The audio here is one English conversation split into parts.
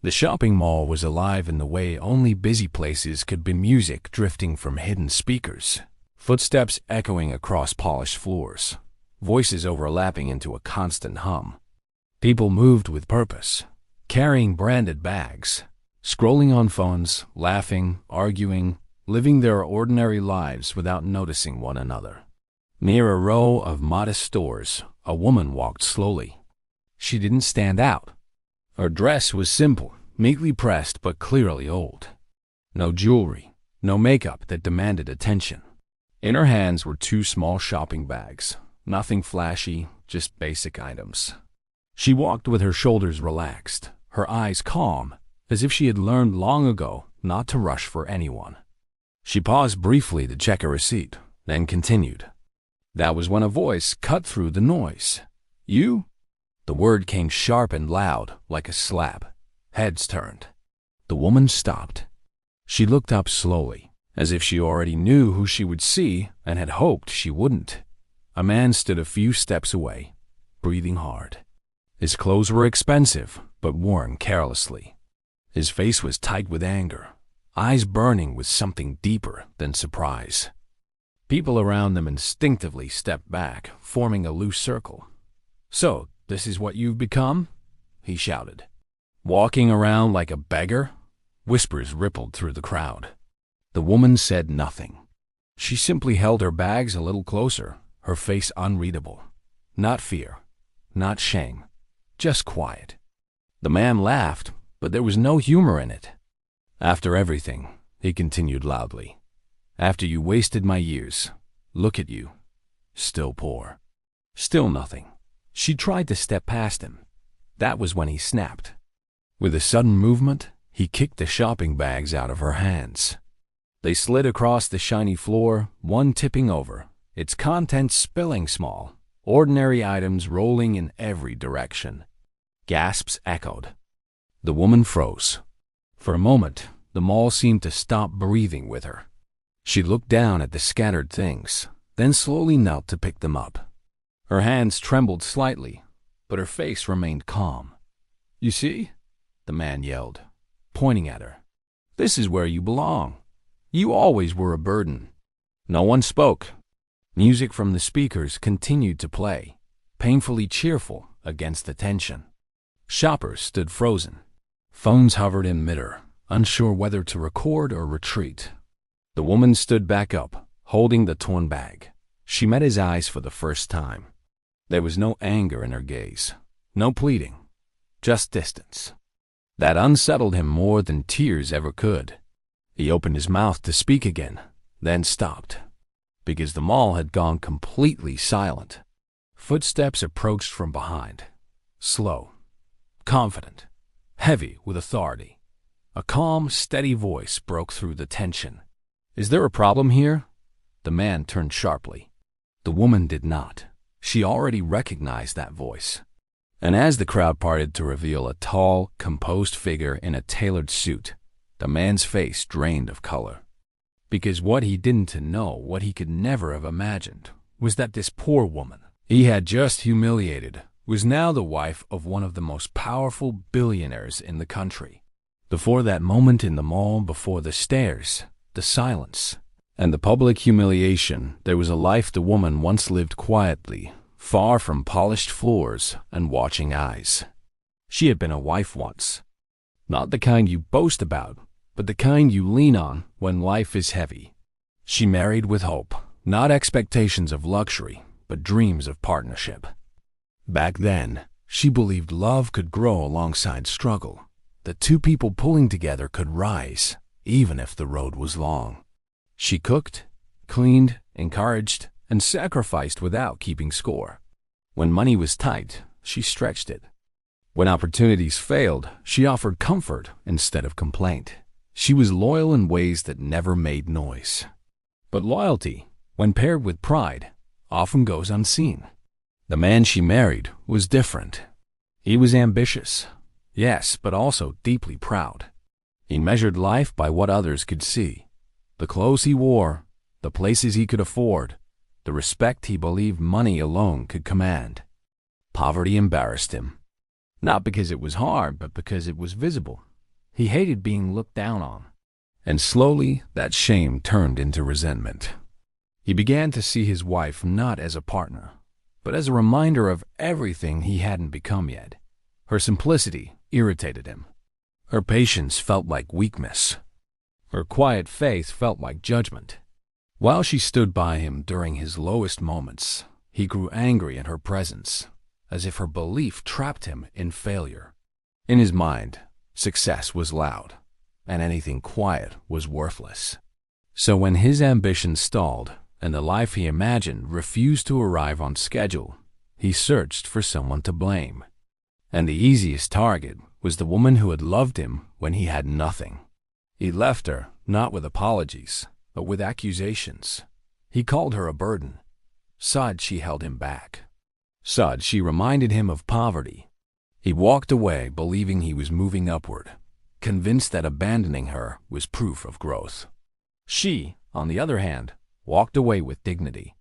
The shopping mall was alive in the way only busy places could be, music drifting from hidden speakers, footsteps echoing across polished floors, voices overlapping into a constant hum. People moved with purpose, carrying branded bags, scrolling on phones, laughing, arguing, living their ordinary lives without noticing one another. Near a row of modest stores, a woman walked slowly. She didn't stand out. Her dress was simple, neatly pressed but clearly old. No jewelry, no makeup that demanded attention. In her hands were two small shopping bags, nothing flashy, just basic items. She walked with her shoulders relaxed, her eyes calm, as if she had learned long ago not to rush for anyone. She paused briefly to check a receipt, then continued. That was when a voice cut through the noise. "You?" The word came sharp and loud, like a slap. Heads turned. The woman stopped. She looked up slowly, as if she already knew who she would see and had hoped she wouldn't. A man stood a few steps away, breathing hard. His clothes were expensive, but worn carelessly. His face was tight with anger, eyes burning with something deeper than surprise. People around them instinctively stepped back, forming a loose circle. "So, this is what you've become?" he shouted. "Walking around like a beggar?" Whispers rippled through the crowd. The woman said nothing. She simply held her bags a little closer, her face unreadable. Not fear, not shame, just quiet. The man laughed, but there was no humor in it. "After everything," he continued loudly, "after you wasted my years, look at you. Still poor. Still nothing." She tried to step past him. That was when he snapped. With a sudden movement, he kicked the shopping bags out of her hands. They slid across the shiny floor, one tipping over, its contents spilling small, ordinary items rolling in every direction. Gasps echoed. The woman froze. For a moment, the mall seemed to stop breathing with her. She looked down at the scattered things, then slowly knelt to pick them up. Her hands trembled slightly, but her face remained calm. "You see?" the man yelled, pointing at her. "This is where you belong. You always were a burden." No one spoke. Music from the speakers continued to play, painfully cheerful against the tension. Shoppers stood frozen. Phones hovered in midair, unsure whether to record or retreat. The woman stood back up, holding the torn bag. She met his eyes for the first time. There was no anger in her gaze, no pleading, just distance. That unsettled him more than tears ever could. He opened his mouth to speak again, then stopped, because the mall had gone completely silent. Footsteps approached from behind, slow, confident, heavy with authority. A calm, steady voice broke through the tension. "Is there a problem here?" The man turned sharply. The woman did not. She already recognized that voice. And as the crowd parted to reveal a tall, composed figure in a tailored suit, the man's face drained of color. Because what he didn't know, what he could never have imagined, was that this poor woman he had just humiliated was now the wife of one of the most powerful billionaires in the country. Before that moment in the mall, before the stares, the silence, and the public humiliation, there was a life the woman once lived quietly, far from polished floors and watching eyes. She had been a wife once. Not the kind you boast about, but the kind you lean on when life is heavy. She married with hope, not expectations of luxury, but dreams of partnership. Back then, she believed love could grow alongside struggle, that two people pulling together could rise, even if the road was long. She cooked, cleaned, encouraged, and sacrificed without keeping score. When money was tight, she stretched it. When opportunities failed, she offered comfort instead of complaint. She was loyal in ways that never made noise. But loyalty, when paired with pride, often goes unseen. The man she married was different. He was ambitious, yes, but also deeply proud. He measured life by what others could see. The clothes he wore, the places he could afford, the respect he believed money alone could command. Poverty embarrassed him. Not because it was hard, but because it was visible. He hated being looked down on. And slowly, that shame turned into resentment. He began to see his wife not as a partner, but as a reminder of everything he hadn't become yet. Her simplicity irritated him. Her patience felt like weakness. Her quiet faith felt like judgment. While she stood by him during his lowest moments, he grew angry at her presence, as if her belief trapped him in failure. In his mind, success was loud, and anything quiet was worthless. So when his ambition stalled and the life he imagined refused to arrive on schedule, he searched for someone to blame. And the easiest target was the woman who had loved him when he had nothing. He left her not with apologies, but with accusations. He called her a burden. Sad she held him back. Sad she reminded him of poverty. He walked away believing he was moving upward, convinced that abandoning her was proof of growth. She, on the other hand, walked away with dignity.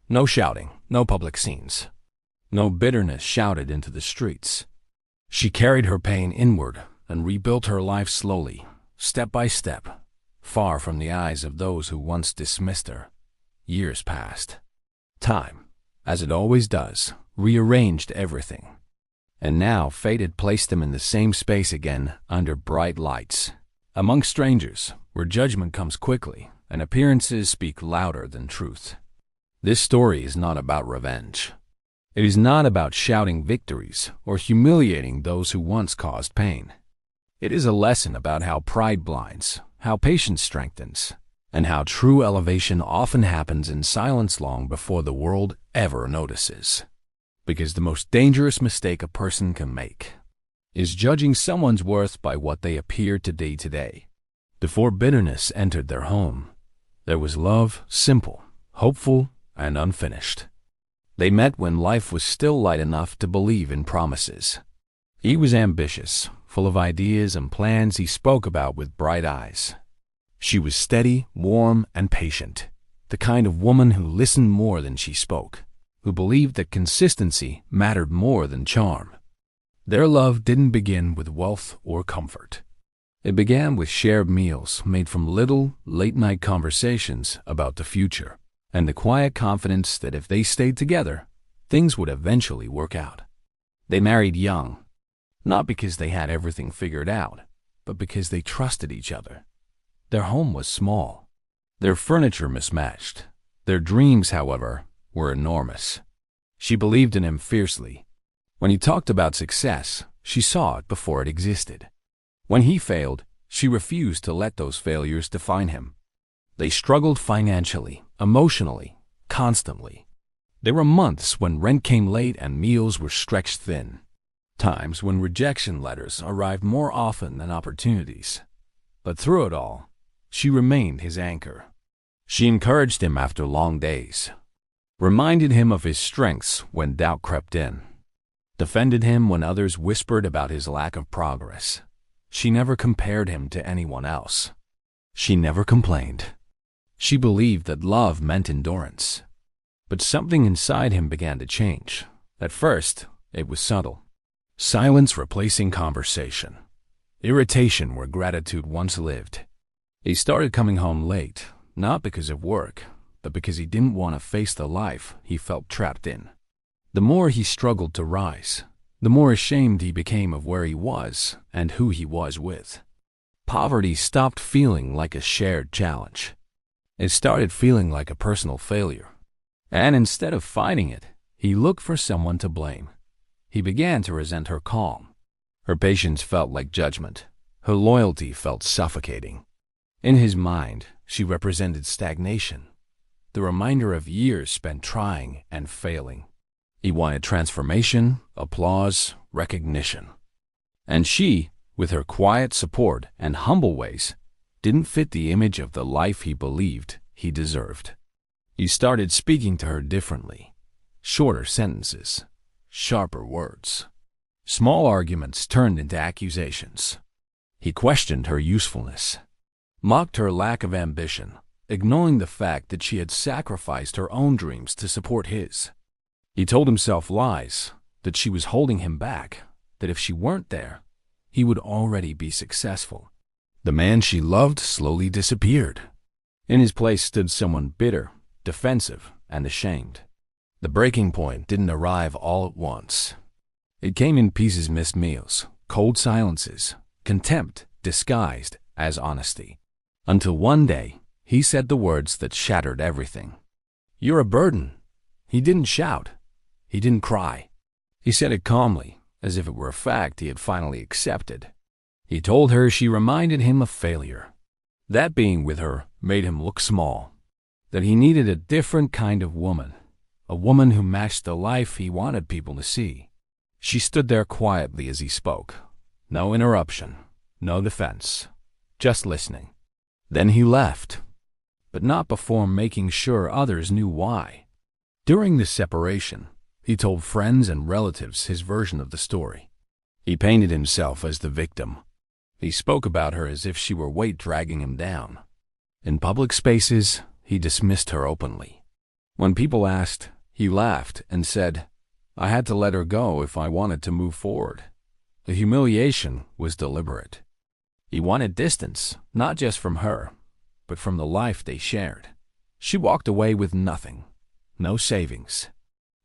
No shouting, no public scenes. No bitterness shouted into the streets. She carried her pain inward and rebuilt her life slowly, step by step, far from the eyes of those who once dismissed her. Years passed. Time, as it always does, rearranged everything. And now fate had placed them in the same space again under bright lights. Among strangers, where judgment comes quickly and appearances speak louder than truth. This story is not about revenge. It is not about shouting victories or humiliating those who once caused pain. It is a lesson about how pride blinds, how patience strengthens, and how true elevation often happens in silence long before the world ever notices. Because the most dangerous mistake a person can make is judging someone's worth by what they appear to be today. Before bitterness entered their home, there was love, simple, hopeful, and unfinished. They met when life was still light enough to believe in promises. He was ambitious, full of ideas and plans he spoke about with bright eyes. She was steady, warm, and patient, the kind of woman who listened more than she spoke, who believed that consistency mattered more than charm. Their love didn't begin with wealth or comfort. It began with shared meals made from little, late-night conversations about the future, and the quiet confidence that if they stayed together, things would eventually work out. They married young, not because they had everything figured out, but because they trusted each other. Their home was small, their furniture mismatched. Their dreams, however, were enormous. She believed in him fiercely. When he talked about success, she saw it before it existed. When he failed, she refused to let those failures define him. They struggled financially, emotionally, constantly. There were months when rent came late and meals were stretched thin. Times when rejection letters arrived more often than opportunities. But through it all, she remained his anchor. She encouraged him after long days, reminded him of his strengths when doubt crept in, defended him when others whispered about his lack of progress. She never compared him to anyone else. She never complained. She believed that love meant endurance. But something inside him began to change. At first, it was subtle. Silence replacing conversation. Irritation where gratitude once lived. He started coming home late, not because of work, but because he didn't want to face the life he felt trapped in. The more he struggled to rise, the more ashamed he became of where he was and who he was with. Poverty stopped feeling like a shared challenge. It started feeling like a personal failure. And instead of fighting it, he looked for someone to blame. He began to resent her calm. Her patience felt like judgment. Her loyalty felt suffocating. In his mind, she represented stagnation, the reminder of years spent trying and failing. He wanted transformation, applause, recognition. And she with her quiet support and humble ways, didn't fit the image of the life he believed he deserved. He started speaking to her differently. Shorter sentences, sharper words. Small arguments turned into accusations. He questioned her usefulness, mocked her lack of ambition, ignoring the fact that she had sacrificed her own dreams to support his. He told himself lies, that she was holding him back, that if she weren't there, he would already be successful. The man she loved slowly disappeared. In his place stood someone bitter, defensive, and ashamed. The breaking point didn't arrive all at once. It came in pieces: missed meals, cold silences, contempt disguised as honesty. Until one day, he said the words that shattered everything. "You're a burden." He didn't shout. He didn't cry. He said it calmly, as if it were a fact he had finally accepted. He told her she reminded him of failure. That being with her made him look small. That he needed a different kind of woman, a woman who matched the life he wanted people to see. She stood there quietly as he spoke. No interruption, no defense, just listening. Then he left, but not before making sure others knew why. During the separation, he told friends and relatives his version of the story. He painted himself as the victim. He spoke about her as if she were weight dragging him down. In public spaces, he dismissed her openly. When people asked, he laughed and said, "I had to let her go if I wanted to move forward." The humiliation was deliberate. He wanted distance, not just from her, but from the life they shared. She walked away with nothing. No savings,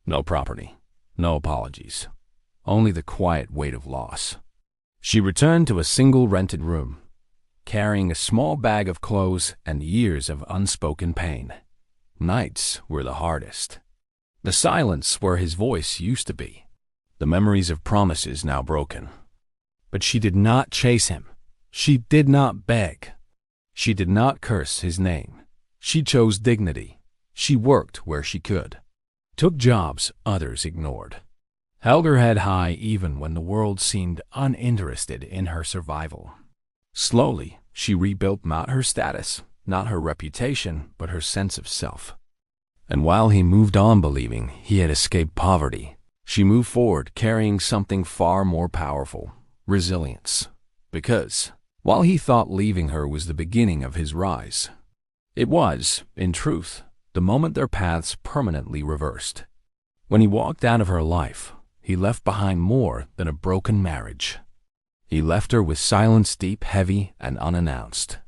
no property, no apologies, only the quiet weight of loss. She returned to a single rented room, carrying a small bag of clothes and years of unspoken pain. Nights were the hardest. The silence where his voice used to be. The memories of promises now broken. But she did not chase him. She did not beg. She did not curse his name. She chose dignity. She worked where she could. Took jobs others ignored. Held her head high even when the world seemed uninterested in her survival. Slowly, she rebuilt not her status, not her reputation, but her sense of self. And while he moved on believing he had escaped poverty, she moved forward carrying something far more powerful: resilience. Because, while he thought leaving her was the beginning of his rise, it was, in truth, the moment their paths permanently reversed. When he walked out of her life, he left behind more than a broken marriage. He left her with silence deep, heavy, and unannounced.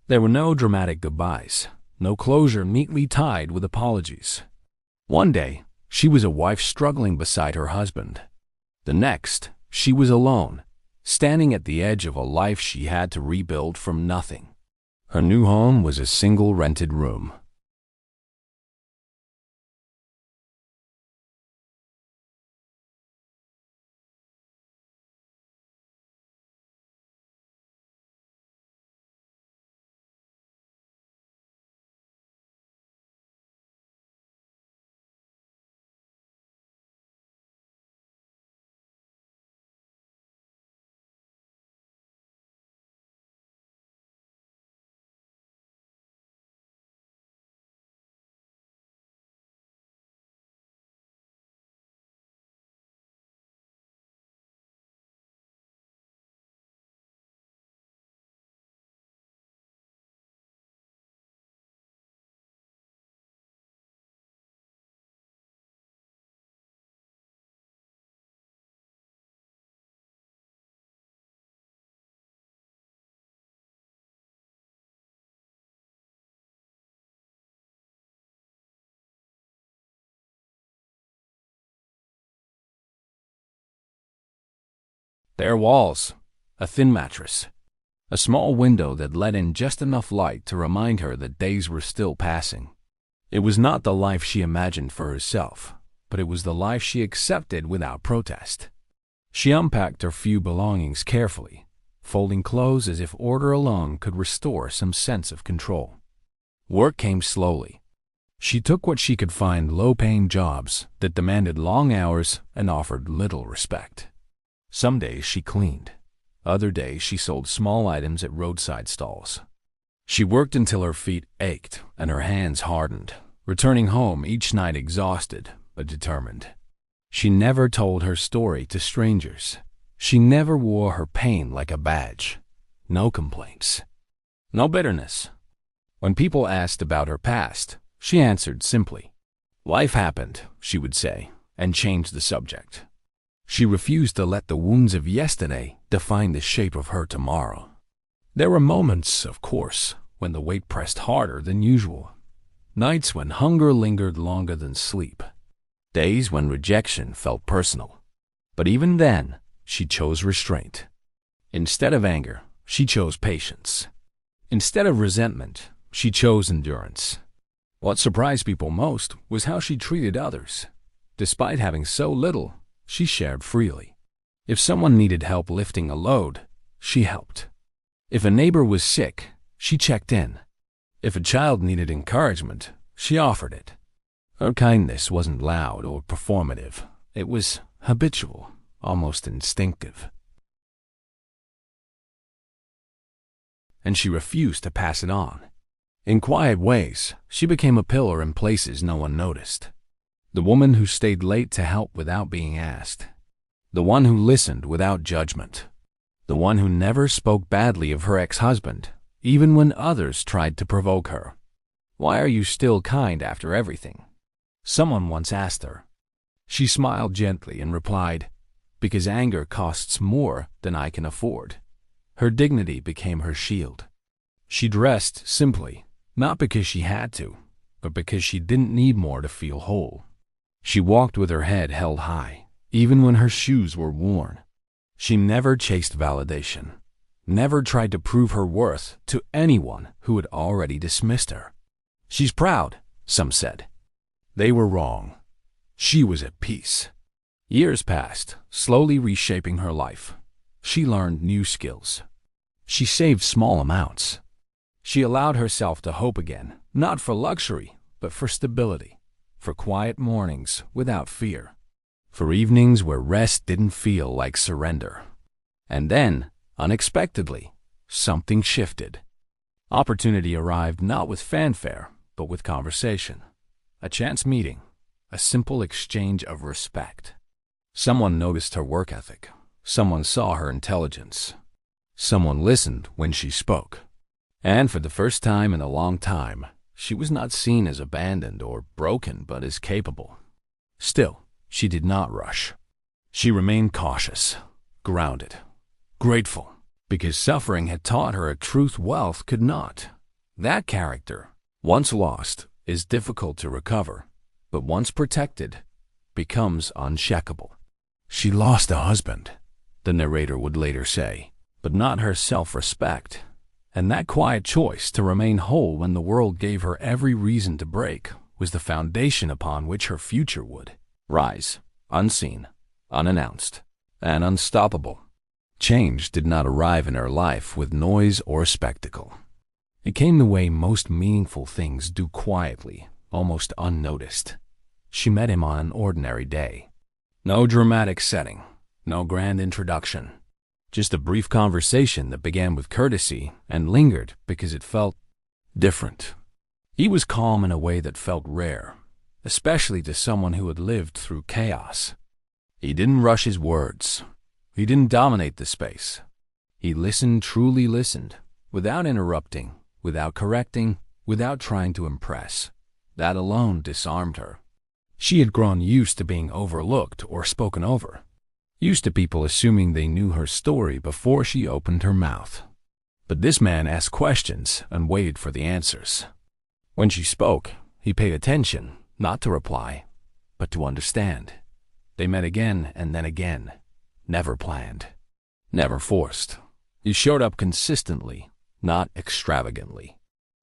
There were no dramatic goodbyes, no closure neatly tied with apologies. One day, she was a wife struggling beside her husband. The next, she was alone, standing at the edge of a life she had to rebuild from nothing. Her new home was a single rented room. Bare walls, a thin mattress, a small window that let in just enough light to remind her that days were still passing. It was not the life she imagined for herself, but it was the life she accepted without protest. She unpacked her few belongings carefully, folding clothes as if order alone could restore some sense of control. Work came slowly. She took what she could find: low-paying jobs that demanded long hours and offered little respect. Some days she cleaned. Other days, she sold small items at roadside stalls. She worked until her feet ached and her hands hardened, returning home each night exhausted but determined. She never told her story to strangers. She never wore her pain like a badge. No complaints. No bitterness. When people asked about her past, she answered simply. Life happened, she would say, and changed the subject. She refused to let the wounds of yesterday define the shape of her tomorrow. There were moments, of course, when the weight pressed harder than usual. Nights when hunger lingered longer than sleep. Days when rejection felt personal. But even then, she chose restraint. Instead of anger, she chose patience. Instead of resentment, she chose endurance. What surprised people most was how she treated others. Despite having so little, she shared freely. If someone needed help lifting a load, she helped. If a neighbor was sick, she checked in. If a child needed encouragement, she offered it. Her kindness wasn't loud or performative. It was habitual, almost instinctive. And she refused to pass it on. In quiet ways, she became a pillar in places no one noticed. The woman who stayed late to help without being asked. The one who listened without judgment. The one who never spoke badly of her ex-husband, even when others tried to provoke her. Why are you still kind after everything? Someone once asked her. She smiled gently and replied, because anger costs more than I can afford. Her dignity became her shield. She dressed simply, not because she had to, but because she didn't need more to feel whole. She walked with her head held high, even when her shoes were worn. She never chased validation, never tried to prove her worth to anyone who had already dismissed her. She's proud, some said. They were wrong. She was at peace. Years passed, slowly reshaping her life. She learned new skills. She saved small amounts. She allowed herself to hope again, not for luxury, but for stability, for quiet mornings without fear, for evenings where rest didn't feel like surrender. And then, unexpectedly, something shifted. Opportunity arrived not with fanfare, but with conversation. A chance meeting, a simple exchange of respect. Someone noticed her work ethic. Someone saw her intelligence. Someone listened when she spoke. And for the first time in a long time, she was not seen as abandoned or broken, but as capable. Still, she did not rush. She remained cautious, grounded, grateful, because suffering had taught her a truth wealth could not. That character, once lost, is difficult to recover, but once protected, becomes unshakable. She lost a husband, the narrator would later say, but not her self-respect. And that quiet choice to remain whole when the world gave her every reason to break was the foundation upon which her future would rise, unseen, unannounced, and unstoppable. Change did not arrive in her life with noise or spectacle. It came the way most meaningful things do, quietly, almost unnoticed. She met him on an ordinary day. No dramatic setting, no grand introduction. Just a brief conversation that began with courtesy and lingered because it felt different. He was calm in a way that felt rare, especially to someone who had lived through chaos. He didn't rush his words. He didn't dominate the space. He listened, truly listened, without interrupting, without correcting, without trying to impress. That alone disarmed her. She had grown used to being overlooked or spoken over. Used to people assuming they knew her story before she opened her mouth. But this man asked questions and waited for the answers. When she spoke, he paid attention, not to reply, but to understand. They met again and then again. Never planned. Never forced. He showed up consistently, not extravagantly.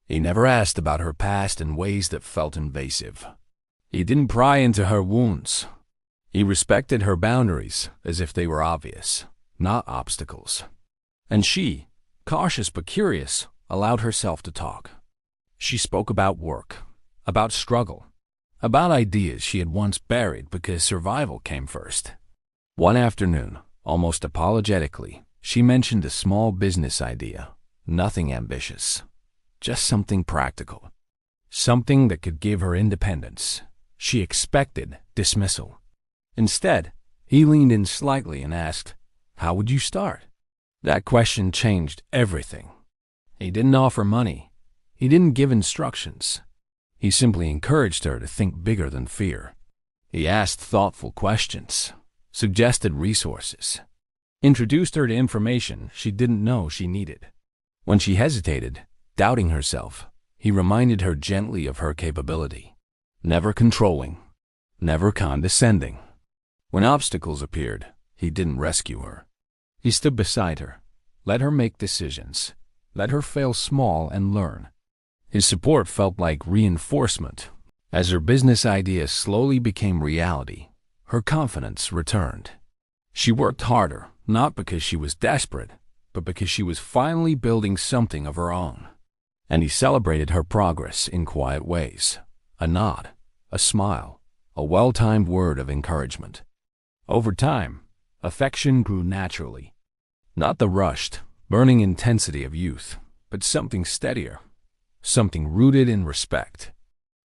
He never asked about her past in ways that felt invasive. He didn't pry into her wounds. He respected her boundaries as if they were obvious, not obstacles. And she, cautious but curious, allowed herself to talk. She spoke about work, about struggle, about ideas she had once buried because survival came first. One afternoon, almost apologetically, She mentioned a small business idea, nothing ambitious, just something practical, something that could give her independence. She expected dismissal. Instead, he leaned in slightly and asked, "How would you start?" That question changed everything. He didn't offer money. He didn't give instructions. He simply encouraged her to think bigger than fear. He asked thoughtful questions, suggested resources, introduced her to information she didn't know she needed. When she hesitated, doubting herself, he reminded her gently of her capability. Never controlling, never condescending. When obstacles appeared, he didn't rescue her. He stood beside her, let her make decisions, let her fail small and learn. His support felt like reinforcement. As her business idea slowly became reality, her confidence returned. She worked harder, not because she was desperate, but because she was finally building something of her own. And he celebrated her progress in quiet ways. A nod, a smile, a well-timed word of encouragement. Over time, affection grew naturally. Not the rushed, burning intensity of youth, but something steadier, something rooted in respect.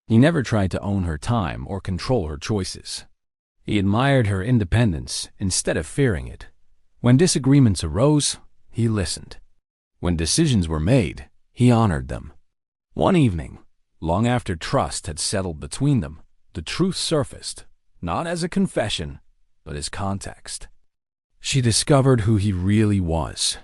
He never tried to own her time or control her choices. He admired her independence instead of fearing it. When disagreements arose, he listened. When decisions were made, he honored them. One evening, long after trust had settled between them, the truth surfaced, not as a confession, but as context. She discovered who he really was.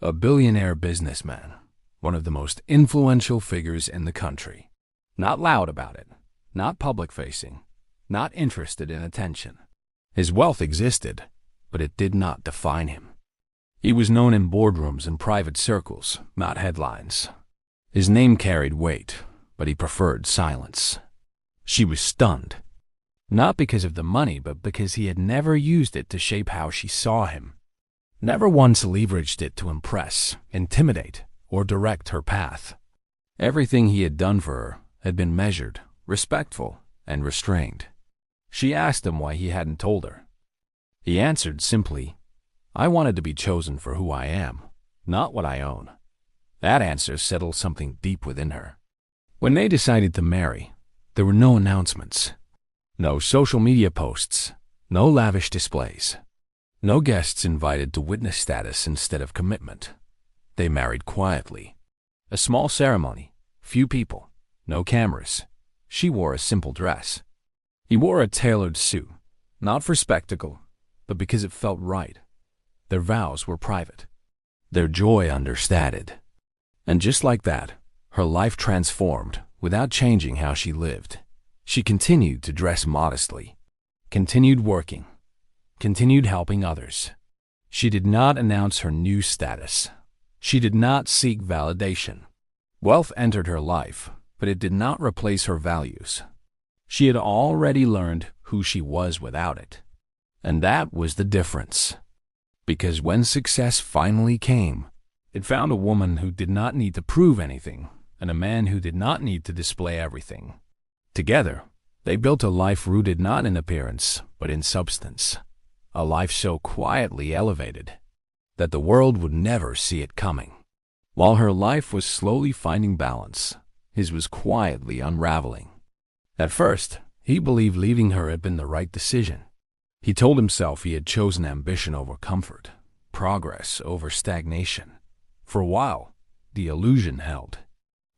A billionaire businessman, one of the most influential figures in the country. Not loud about it, not public-facing, not interested in attention. His wealth existed, but it did not define him. He was known in boardrooms and private circles, not headlines. His name carried weight, but he preferred silence. She was stunned, not because of the money, but because he had never used it to shape how she saw him. Never once leveraged it to impress, intimidate, or direct her path. Everything he had done for her had been measured, respectful, and restrained. She asked him why he hadn't told her. He answered simply, "I wanted to be chosen for who I am, not what I own." That answer settled something deep within her. When they decided to marry, there were no announcements, no social media posts, no lavish displays, no guests invited to witness status instead of commitment. They married quietly. A small ceremony, few people, no cameras. She wore a simple dress. He wore a tailored suit, not for spectacle, but because it felt right. Their vows were private, their joy understated. And just like that, her life transformed without changing how she lived. She continued to dress modestly, continued working, continued helping others. She did not announce her new status. She did not seek validation. Wealth entered her life, but it did not replace her values. She had already learned who she was without it. And that was the difference. Because when success finally came, it found a woman who did not need to prove anything, and a man who did not need to display everything. Together, they built a life rooted not in appearance, but in substance. A life so quietly elevated that the world would never see it coming. While her life was slowly finding balance, his was quietly unraveling. At first, he believed leaving her had been the right decision. He told himself he had chosen ambition over comfort, progress over stagnation. For a while, the illusion held.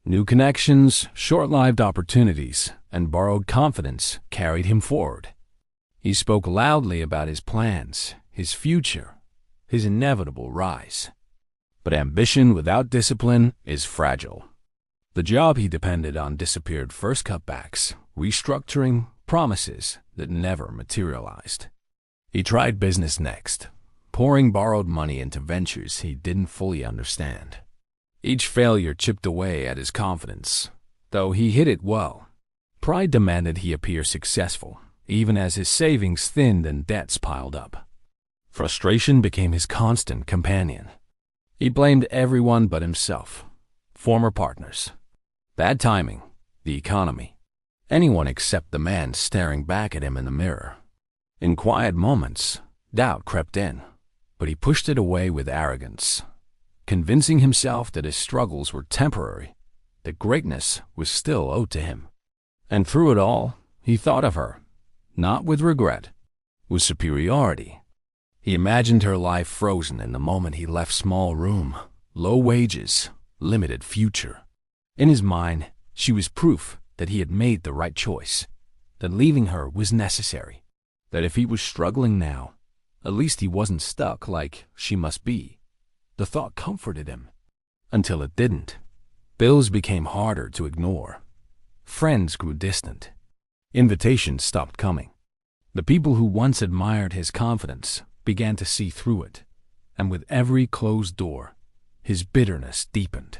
New connections, short-lived opportunities, and borrowed confidence carried him forward. He spoke loudly about his plans, his future, his inevitable rise. But ambition without discipline is fragile. The job he depended on disappeared. First cutbacks, restructuring, promises that never materialized. He tried business next, pouring borrowed money into ventures he didn't fully understand. Each failure chipped away at his confidence, though he hid it well. Pride demanded he appear successful, even as his savings thinned and debts piled up. Frustration became his constant companion. He blamed everyone but himself, former partners, bad timing, the economy, anyone except the man staring back at him in the mirror. In quiet moments, doubt crept in. but he pushed it away with arrogance, convincing himself that his struggles were temporary, that greatness was still owed to him. And through it all, he thought of her, not with regret, with superiority. He imagined her life frozen in the moment he left small room, low wages, limited future. In his mind, she was proof that he had made the right choice, that leaving her was necessary, that if he was struggling now, at least he wasn't stuck like she must be. The thought comforted him, until it didn't. Bills became harder to ignore. Friends grew distant. Invitations stopped coming. The people who once admired his confidence began to see through it, and with every closed door, his bitterness deepened.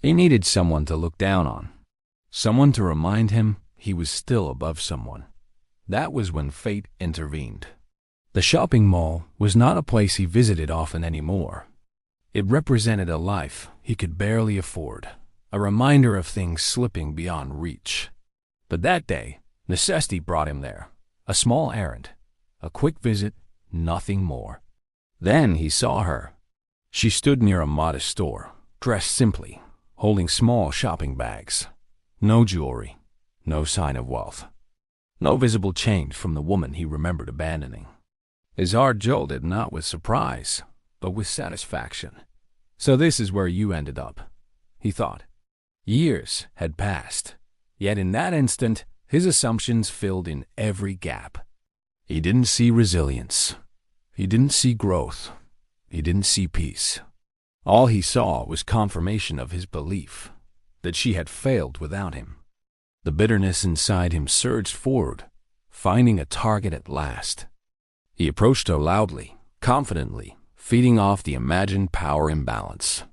He needed someone to look down on, someone to remind him he was still above someone. That was when fate intervened. The shopping mall was not a place he visited often anymore. It represented a life he could barely afford, a reminder of things slipping beyond reach. But that day, necessity brought him there. A small errand, a quick visit, nothing more. Then he saw her. She stood near a modest store, dressed simply, holding small shopping bags. No jewelry, no sign of wealth. No visible change from the woman he remembered abandoning. His heart jolted not with surprise, but with satisfaction. So this is where you ended up, he thought. Years had passed, yet in that instant, his assumptions filled in every gap. He didn't see resilience. He didn't see growth. He didn't see peace. All he saw was confirmation of his belief that she had failed without him. The bitterness inside him surged forward, finding a target at last. He approached her loudly, confidently, feeding off the imagined power imbalance.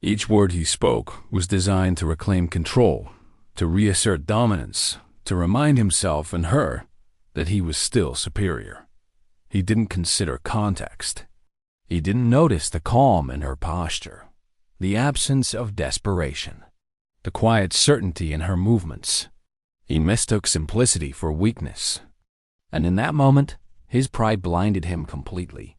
Each word he spoke was designed to reclaim control, to reassert dominance, to remind himself and her that he was still superior. He didn't consider context. He didn't notice the calm in her posture, the absence of desperation, the quiet certainty in her movements. He mistook simplicity for weakness, and in that moment, his pride blinded him completely.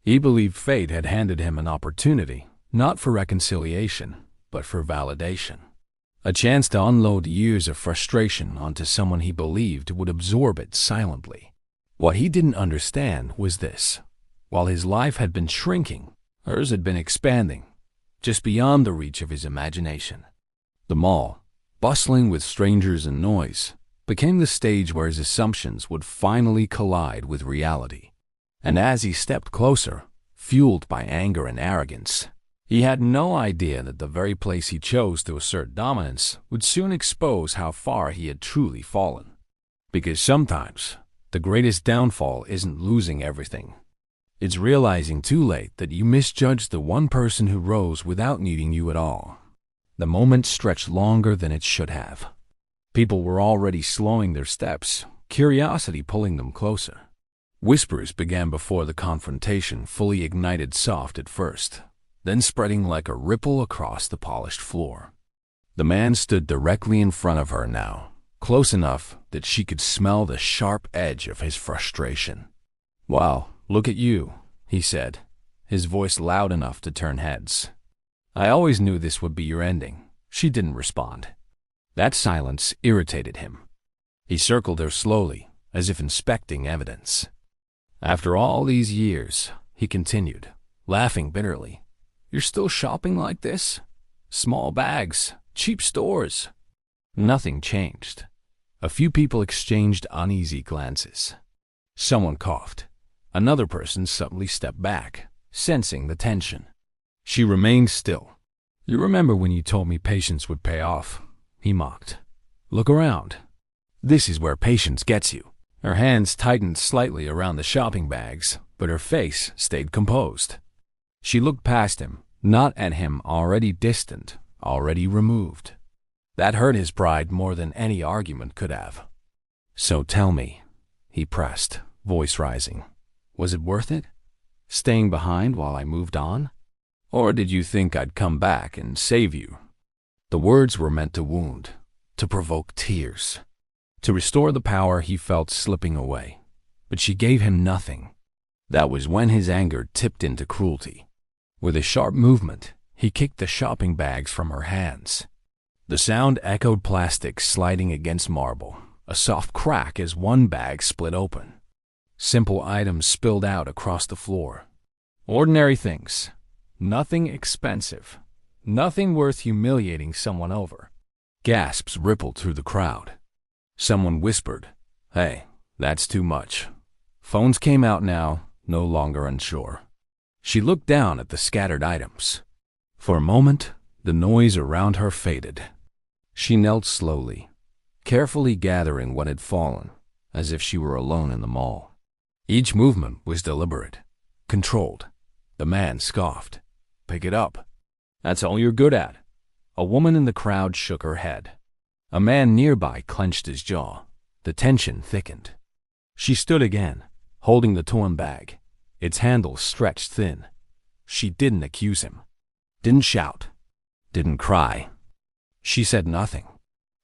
He believed fate had handed him an opportunity, not for reconciliation, but for validation. A chance to unload years of frustration onto someone he believed would absorb it silently. What he didn't understand was this. While his life had been shrinking, hers had been expanding, just beyond the reach of his imagination. The mall, bustling with strangers and noise, became the stage where his assumptions would finally collide with reality. And as he stepped closer, fueled by anger and arrogance, he had no idea that the very place he chose to assert dominance would soon expose how far he had truly fallen. Because sometimes, the greatest downfall isn't losing everything. It's realizing too late that you misjudged the one person who rose without needing you at all. The moment stretched longer than it should have. People were already slowing their steps, curiosity pulling them closer. Whispers began before the confrontation fully ignited, soft at first, then spreading like a ripple across the polished floor. The man stood directly in front of her now, close enough that she could smell the sharp edge of his frustration. "Wow, look at you," he said, his voice loud enough to turn heads. "I always knew this would be your ending." She didn't respond. That silence irritated him. He circled her slowly, as if inspecting evidence. "After all these years," he continued, laughing bitterly, "you're still shopping like this? Small bags, cheap stores." Nothing changed. A few people exchanged uneasy glances. Someone coughed. Another person suddenly stepped back, sensing the tension. She remained still. "You remember when you told me patience would pay off?" he mocked. "Look around. This is where patience gets you." Her hands tightened slightly around the shopping bags, but her face stayed composed. She looked past him, not at him, already distant, already removed. That hurt his pride more than any argument could have. "So tell me," he pressed, voice rising, "was it worth it? Staying behind while I moved on? Or did you think I'd come back and save you?" The words were meant to wound, to provoke tears, to restore the power he felt slipping away. But she gave him nothing. That was when his anger tipped into cruelty. With a sharp movement, he kicked the shopping bags from her hands. The sound echoed plastic sliding against marble, a soft crack as one bag split open. Simple items spilled out across the floor. Ordinary things. Nothing expensive. Nothing worth humiliating someone over. Gasps rippled through the crowd. Someone whispered, "Hey, that's too much." Phones came out now, no longer unsure. She looked down at the scattered items. For a moment, the noise around her faded. She knelt slowly, carefully gathering what had fallen, as if she were alone in the mall. Each movement was deliberate, controlled. The man scoffed. "Pick it up. That's all you're good at." A woman in the crowd shook her head. A man nearby clenched his jaw. The tension thickened. She stood again, holding the torn bag, its handle stretched thin. She didn't accuse him, didn't shout, didn't cry. She said nothing.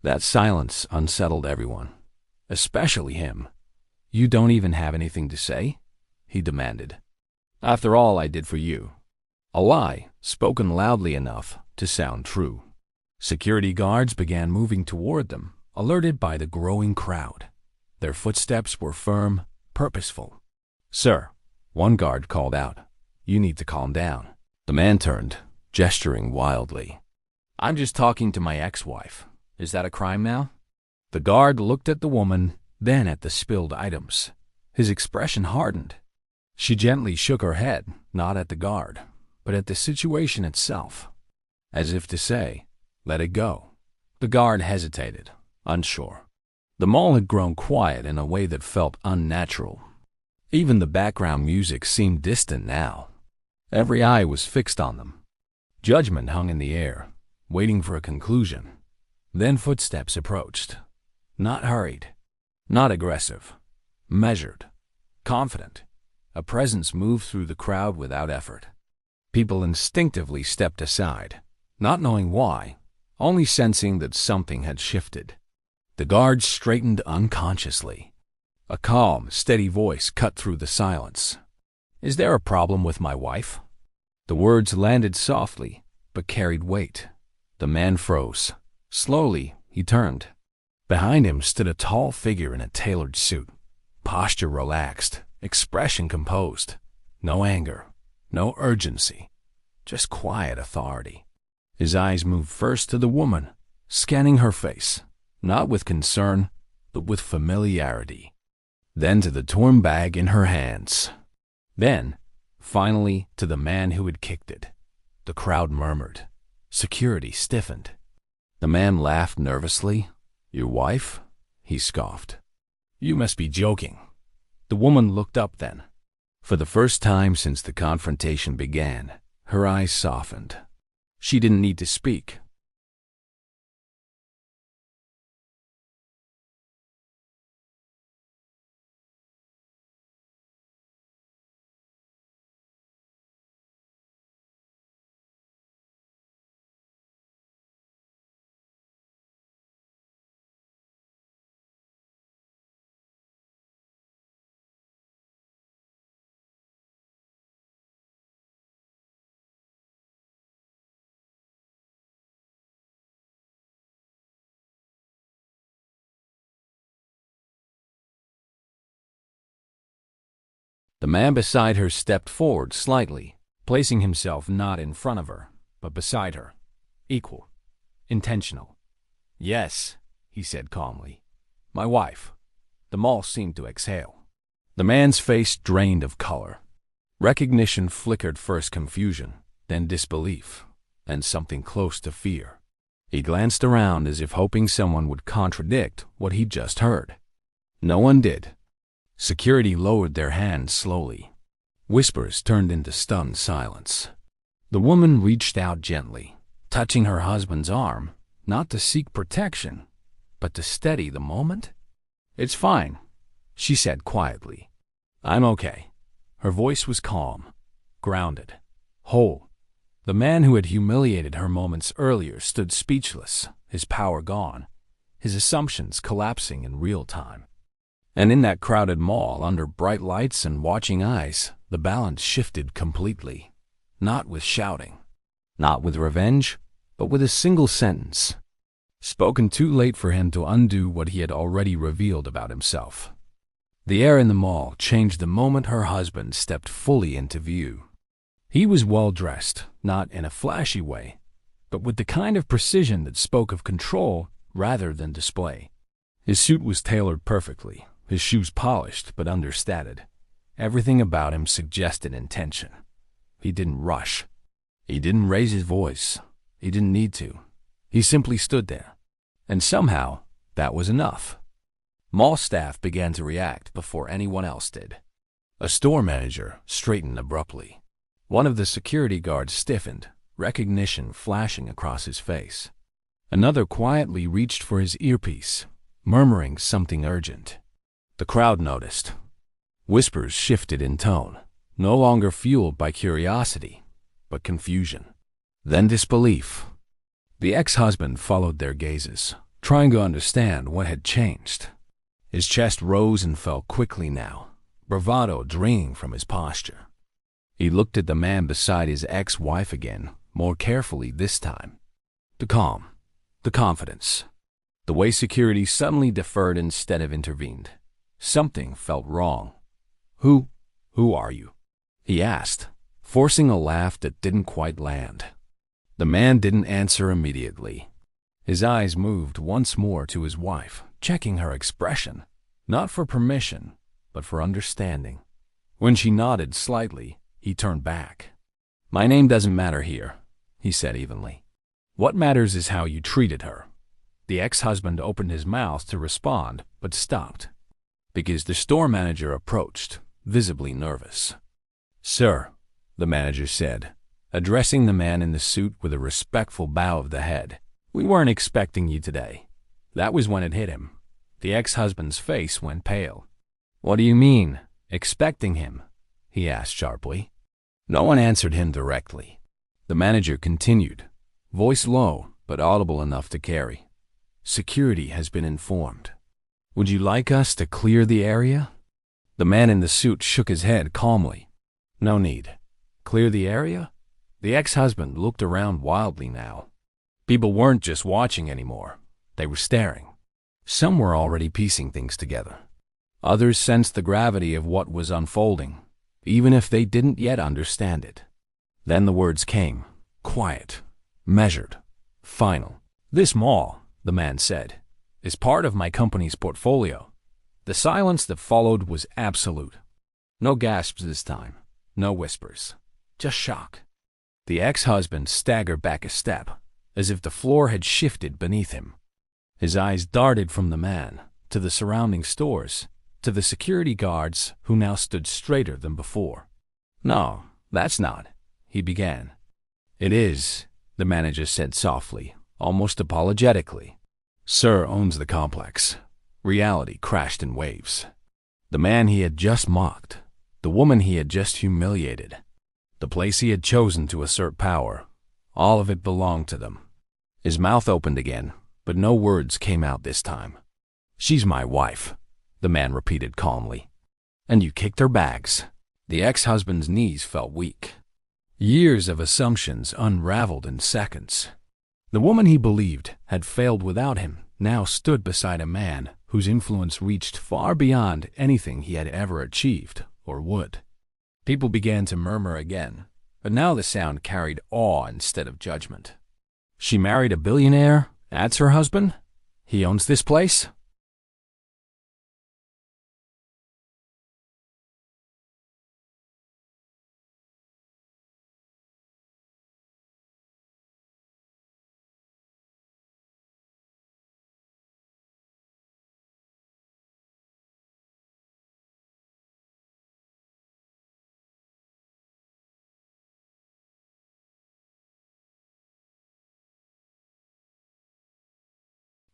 That silence unsettled everyone, especially him. "You don't even have anything to say?" he demanded. "After all I did for you." A lie spoken loudly enough to sound true. Security guards began moving toward them, alerted by the growing crowd. Their footsteps were firm, purposeful. "Sir," one guard called out, "you need to calm down." The man turned, gesturing wildly. "I'm just talking to my ex-wife. Is that a crime now?" The guard looked at the woman, then at the spilled items. His expression hardened. She gently shook her head, not at the guard, but at the situation itself, as if to say, "Let it go." The guard hesitated, unsure. The mall had grown quiet in a way that felt unnatural. Even the background music seemed distant now. Every eye was fixed on them. Judgment hung in the air, waiting for a conclusion. Then footsteps approached. Not hurried, not aggressive, measured, confident. A presence moved through the crowd without effort. People instinctively stepped aside, not knowing why, only sensing that something had shifted. The guards straightened unconsciously. A calm, steady voice cut through the silence. "Is there a problem with my wife?" The words landed softly, but carried weight. The man froze. Slowly, he turned. Behind him stood a tall figure in a tailored suit, posture relaxed, expression composed. No anger, no urgency, just quiet authority. His eyes moved first to the woman, scanning her face, not with concern, but with familiarity. Then to the torn bag in her hands. Then, finally, to the man who had kicked it. The crowd murmured. Security stiffened. The man laughed nervously. "Your wife?" he scoffed. "You must be joking." The woman looked up then. For the first time since the confrontation began, her eyes softened. She didn't need to speak. The man beside her stepped forward slightly, placing himself not in front of her, but beside her. Equal. Intentional. "Yes," he said calmly. "My wife." The mall seemed to exhale. The man's face drained of color. Recognition flickered, first confusion, then disbelief, and something close to fear. He glanced around as if hoping someone would contradict what he'd just heard. No one did. Security lowered their hands slowly. Whispers turned into stunned silence. The woman reached out gently, touching her husband's arm, not to seek protection, but to steady the moment. "It's fine," she said quietly. "I'm okay." Her voice was calm, grounded, whole. The man who had humiliated her moments earlier stood speechless, his power gone, his assumptions collapsing in real time. And in that crowded mall, under bright lights and watching eyes, the balance shifted completely. Not with shouting, not with revenge, but with a single sentence, spoken too late for him to undo what he had already revealed about himself. The air in the mall changed the moment her husband stepped fully into view. He was well-dressed, not in a flashy way, but with the kind of precision that spoke of control rather than display. His suit was tailored perfectly, his shoes polished but understated. Everything about him suggested intention. He didn't rush. He didn't raise his voice. He didn't need to. He simply stood there. And somehow, that was enough. Mall staff began to react before anyone else did. A store manager straightened abruptly. One of the security guards stiffened, recognition flashing across his face. Another quietly reached for his earpiece, murmuring something urgent. The crowd noticed. Whispers shifted in tone, no longer fueled by curiosity, but confusion. Then disbelief. The ex-husband followed their gazes, trying to understand what had changed. His chest rose and fell quickly now, bravado draining from his posture. He looked at the man beside his ex-wife again, more carefully this time. The calm, the confidence, the way security suddenly deferred instead of intervened. Something felt wrong. Who are you?" he asked, forcing a laugh that didn't quite land. The man didn't answer immediately. His eyes moved once more to his wife, checking her expression, not for permission, but for understanding. When she nodded slightly, he turned back. "My name doesn't matter here," he said evenly. "What matters is how you treated her." The ex-husband opened his mouth to respond, but stopped, because the store manager approached, visibly nervous. "Sir," the manager said, addressing the man in the suit with a respectful bow of the head, "we weren't expecting you today." That was when it hit him. The ex-husband's face went pale. "What do you mean, expecting him?" he asked sharply. No one answered him directly. The manager continued, voice low but audible enough to carry. "Security has been informed. Would you like us to clear the area?" The man in the suit shook his head calmly. "No need. Clear the area?" The ex-husband looked around wildly now. People weren't just watching anymore. They were staring. Some were already piecing things together. Others sensed the gravity of what was unfolding, even if they didn't yet understand it. Then the words came, quiet, measured, final. "This mall," the man said, "is part of my company's portfolio." The silence that followed was absolute. No gasps this time, no whispers, just shock. The ex-husband staggered back a step, as if the floor had shifted beneath him. His eyes darted from the man, to the surrounding stores, to the security guards who now stood straighter than before. "No, that's not," he began. "It is," the manager said softly, almost apologetically. "Sir owns the complex." Reality crashed in waves. The man he had just mocked, the woman he had just humiliated, the place he had chosen to assert power, all of it belonged to them. His mouth opened again, but no words came out this time. "She's my wife," the man repeated calmly. "And you kicked her bags." The ex-husband's knees felt weak. Years of assumptions unraveled in seconds. The woman he believed had failed without him now stood beside a man whose influence reached far beyond anything he had ever achieved or would. People began to murmur again, but now the sound carried awe instead of judgment. "She married a billionaire? That's her husband? He owns this place?"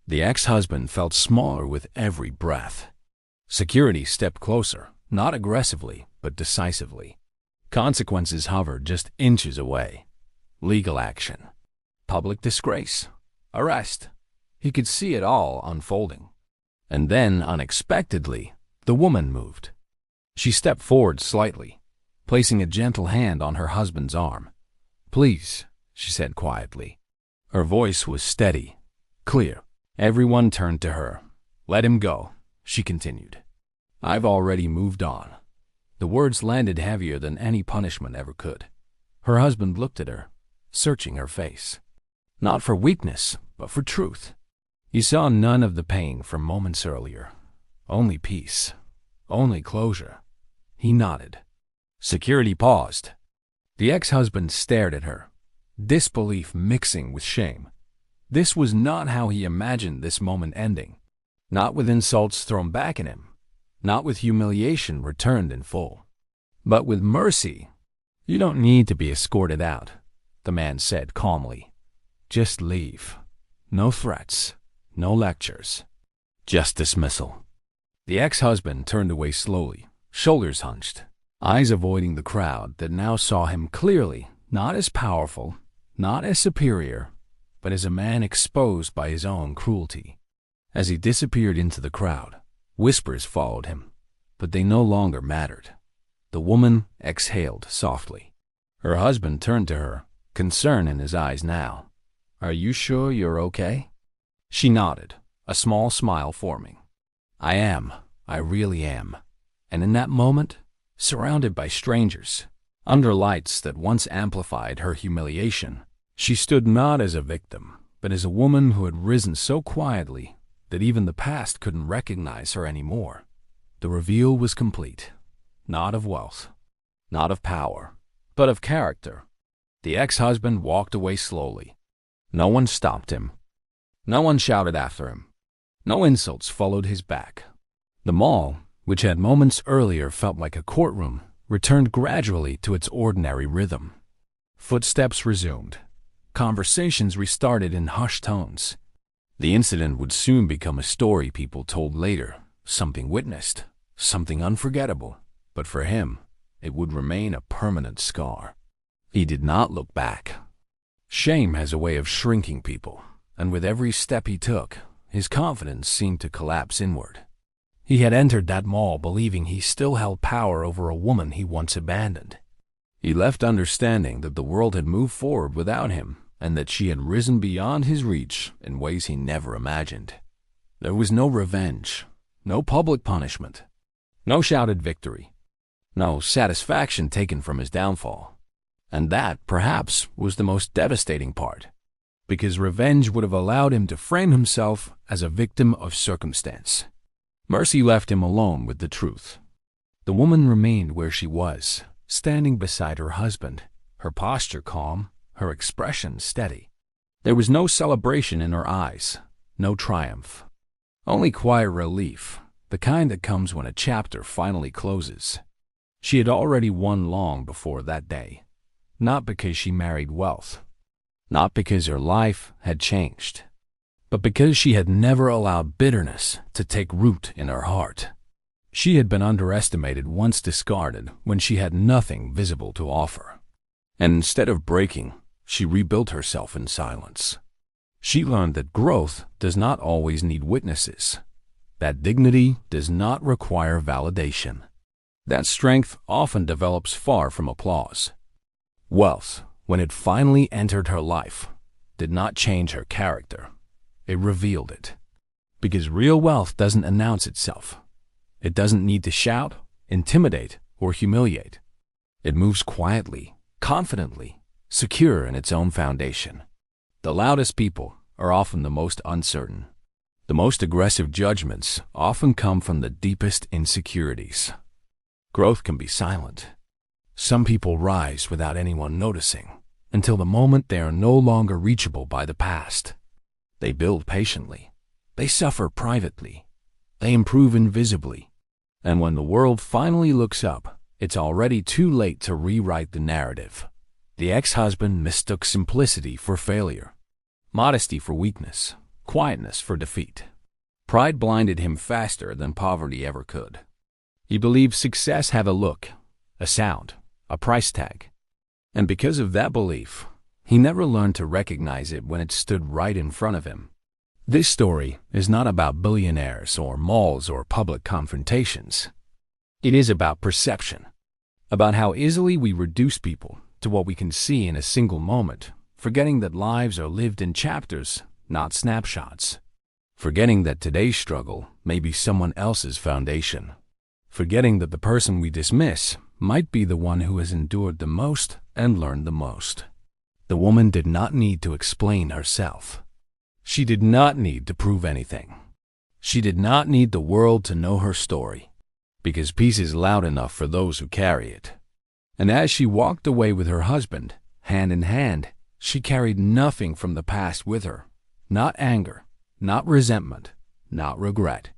The ex-husband felt smaller with every breath. Security stepped closer, not aggressively, but decisively. Consequences hovered just inches away. Legal action. Public disgrace. Arrest. He could see it all unfolding. And then, unexpectedly, the woman moved. She stepped forward slightly, placing a gentle hand on her husband's arm. "Please," she said quietly. Her voice was steady, clear. Everyone turned to her. "Let him go," she continued. "I've already moved on." The words landed heavier than any punishment ever could. Her husband looked at her, searching her face. Not for weakness, but for truth. He saw none of the pain from moments earlier. Only peace. Only closure. He nodded. Security paused. The ex-husband stared at her, disbelief mixing with shame. This was not how he imagined this moment ending. Not with insults thrown back at him. Not with humiliation returned in full. But with mercy. "You don't need to be escorted out," the man said calmly. "Just leave. No threats. No lectures. Just dismissal." The ex-husband turned away slowly, shoulders hunched, eyes avoiding the crowd that now saw him clearly, not as powerful, not as superior, but as a man exposed by his own cruelty. As he disappeared into the crowd, whispers followed him, but they no longer mattered. The woman exhaled softly. Her husband turned to her, concern in his eyes now. "Are you sure you're okay?" She nodded, a small smile forming. "I am. I really am." And in that moment, surrounded by strangers, under lights that once amplified her humiliation, she stood not as a victim, but as a woman who had risen so quietly that even the past couldn't recognize her anymore. The reveal was complete. Not of wealth, not of power, but of character. The ex-husband walked away slowly. No one stopped him. No one shouted after him. No insults followed his back. The mall, which had moments earlier felt like a courtroom, returned gradually to its ordinary rhythm. Footsteps resumed. Conversations restarted in hushed tones. The incident would soon become a story people told later, something witnessed, something unforgettable. But for him, it would remain a permanent scar. He did not look back. Shame has a way of shrinking people, and with every step he took, his confidence seemed to collapse inward. He had entered that mall believing he still held power over a woman he once abandoned. He left understanding that the world had moved forward without him, and that she had risen beyond his reach in ways he never imagined. There was no revenge, no public punishment, no shouted victory, no satisfaction taken from his downfall. And that, perhaps, was the most devastating part, because revenge would have allowed him to frame himself as a victim of circumstance. Mercy left him alone with the truth. The woman remained where she was, standing beside her husband, her posture calm, her expression steady. There was no celebration in her eyes, no triumph. Only quiet relief, the kind that comes when a chapter finally closes. She had already won long before that day, not because she married wealth, not because her life had changed, but because she had never allowed bitterness to take root in her heart. She had been underestimated, once discarded, when she had nothing visible to offer. And instead of breaking, she rebuilt herself in silence. She learned that growth does not always need witnesses, that dignity does not require validation, that strength often develops far from applause. Wealth, when it finally entered her life, did not change her character. It revealed it. Because real wealth doesn't announce itself. It doesn't need to shout, intimidate, or humiliate. It moves quietly, confidently, secure in its own foundation. The loudest people are often the most uncertain. The most aggressive judgments often come from the deepest insecurities. Growth can be silent. Some people rise without anyone noticing, until the moment they are no longer reachable by the past. They build patiently. They suffer privately. They improve invisibly. And when the world finally looks up, it's already too late to rewrite the narrative. The ex-husband mistook simplicity for failure, modesty for weakness, quietness for defeat. Pride blinded him faster than poverty ever could. He believed success had a look, a sound, a price tag. And because of that belief, he never learned to recognize it when it stood right in front of him. This story is not about billionaires or malls or public confrontations. It is about perception, about how easily we reduce people to what we can see in a single moment, forgetting that lives are lived in chapters, not snapshots. Forgetting that today's struggle may be someone else's foundation. Forgetting that the person we dismiss might be the one who has endured the most and learned the most. The woman did not need to explain herself. She did not need to prove anything. She did not need the world to know her story, because peace is loud enough for those who carry it. And as she walked away with her husband, hand in hand, she carried nothing from the past with her. Not anger, not resentment, not regret.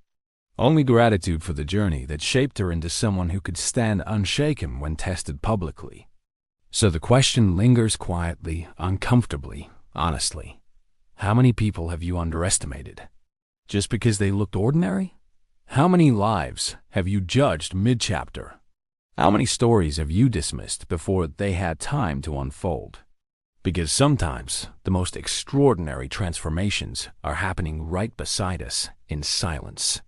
Only gratitude for the journey that shaped her into someone who could stand unshaken when tested publicly. So the question lingers quietly, uncomfortably, honestly. How many people have you underestimated? Just because they looked ordinary? How many lives have you judged mid-chapter? How many stories have you dismissed before they had time to unfold? Because sometimes the most extraordinary transformations are happening right beside us in silence.